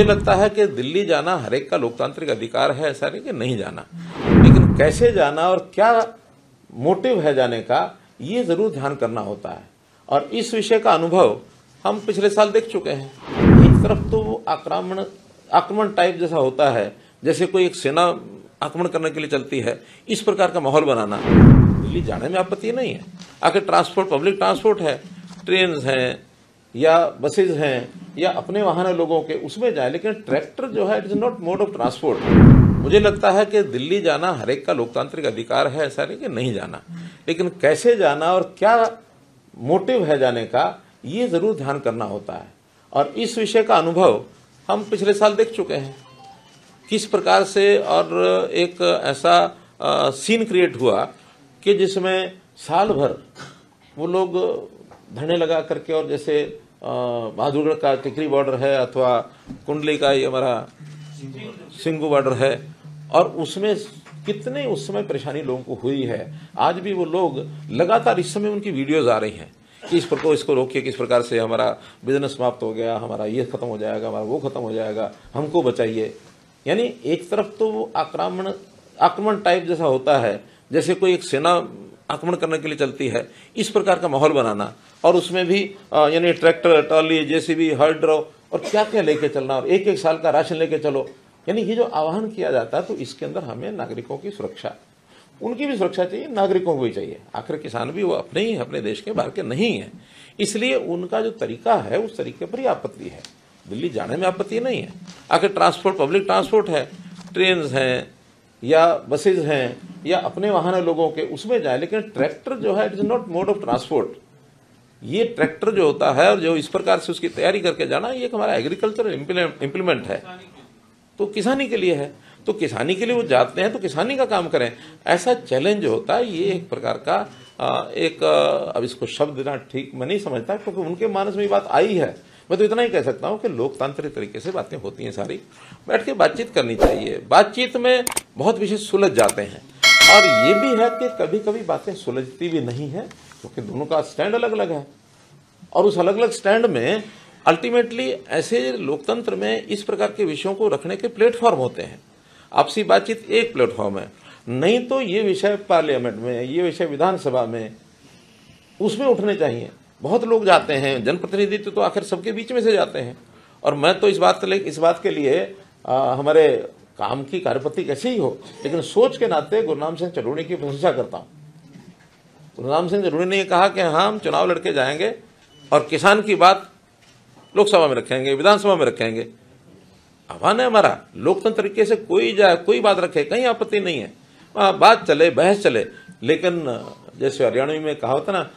मुझे लगता है कि दिल्ली जाना हर एक का लोकतांत्रिक अधिकार है, ऐसा नहीं कि नहीं जाना, लेकिन कैसे जाना और क्या मोटिव है जाने का, ये जरूर ध्यान करना होता है। और इस विषय का अनुभव हम पिछले साल देख चुके हैं। एक तरफ तो वो आक्रमण टाइप जैसा होता है, जैसे कोई एक सेना आक्रमण करने के लिए चलती है, इस प्रकार का माहौल बनाना। दिल्ली जाने में आपत्ति नहीं है, आखिर ट्रांसपोर्ट, पब्लिक ट्रांसपोर्ट है, ट्रेन हैं या बसेज हैं या अपने वाहन है लोगों के, उसमें जाए, लेकिन ट्रैक्टर जो है it is not mode of transport. मुझे लगता है कि दिल्ली जाना हर एक का लोकतांत्रिक अधिकार है, ऐसा नहीं कि नहीं जाना, लेकिन कैसे जाना और क्या मोटिव है जाने का, ये जरूर ध्यान करना होता है। और इस विषय का अनुभव हम पिछले साल देख चुके हैं, किस प्रकार से और एक ऐसा सीन क्रिएट हुआ कि जिसमें साल भर वो लोग धरने लगा करके, और जैसे बहादुरगढ़ का टिकरी बॉर्डर है अथवा कुंडली का ये हमारा सिंगू बॉर्डर है, और उसमें कितने उस समय परेशानी लोगों को हुई है। आज भी वो लोग लगातार, इस समय उनकी वीडियोज आ रही हैं कि इस प्रकार इसको रोकिए, किस प्रकार से हमारा बिजनेस समाप्त हो गया, हमारा ये खत्म हो जाएगा, हमारा वो खत्म हो जाएगा, हमको बचाइए। यानी एक तरफ तो वो आक्रमण टाइप जैसा होता है, जैसे कोई एक सेना आक्रमण करने के लिए चलती है, इस प्रकार का माहौल बनाना, और उसमें भी यानी ट्रैक्टर, ट्रॉली, जेसीबी, हर्ड्रो और क्या क्या लेके चलना, और एक एक साल का राशन लेके चलो। यानी ये जो आह्वान किया जाता है, तो इसके अंदर हमें नागरिकों की सुरक्षा, उनकी भी सुरक्षा चाहिए, नागरिकों को भी चाहिए। आखिर किसान भी वो अपने ही, अपने देश के बाहर के नहीं है, इसलिए उनका जो तरीका है उस तरीके पर ही आपत्ति है। दिल्ली जाने में आपत्ति नहीं है, आखिर ट्रांसपोर्ट, पब्लिक ट्रांसपोर्ट है, ट्रेन हैं या बसेज हैं या अपने वाहन है लोगों के, उसमें जाए, लेकिन ट्रैक्टर जो है it is not mode of transport. ये ट्रैक्टर जो होता है और जो इस प्रकार से उसकी तैयारी करके जाना, ये एक हमारा एग्रीकल्चर इम्प्लीमेंट है, तो किसानी के लिए है, तो किसानी के लिए वो जाते हैं तो किसानी का काम करें। ऐसा चैलेंज जो होता है, ये एक प्रकार का अब इसको शब्द देना ठीक मैं नहीं समझता, क्योंकि उनके मानस में ये बात आई है। मैं तो इतना ही कह सकता हूं कि लोकतांत्रिक तरीके से बातें होती हैं, सारी बैठ के बातचीत करनी चाहिए। बातचीत में बहुत विषय सुलझ जाते हैं, और ये भी है कि कभी कभी बातें सुलझती भी नहीं है, क्योंकि दोनों का स्टैंड अलग अलग है, और उस अलग अलग स्टैंड में अल्टीमेटली ऐसे लोकतंत्र में इस प्रकार के विषयों को रखने के प्लेटफॉर्म होते हैं। आपसी बातचीत एक प्लेटफॉर्म है, नहीं तो ये विषय पार्लियामेंट में, ये विषय विधानसभा में, उसमें उठने चाहिए। बहुत लोग जाते हैं, जनप्रतिनिधित्व तो आखिर सबके बीच में से जाते हैं, और मैं तो इस बात के लिए हमारे काम की कार्यपद्धति कैसे ही हो, लेकिन सोच के नाते गुरनाम सिंह चरूड़ी की प्रशंसा करता हूं। गुरनाम सिंह चरूड़ी ने कहा कि हाँ, हम चुनाव लड़के जाएंगे और किसान की बात लोकसभा में रखेंगे, विधानसभा में रखेंगे। आह्वान है हमारा, लोकतंत्र तरीके से कोई जाए, कोई बात रखे, कहीं आपत्ति नहीं है, बात चले, बहस चले, लेकिन जैसे हरियाणवी में कहा होता ना,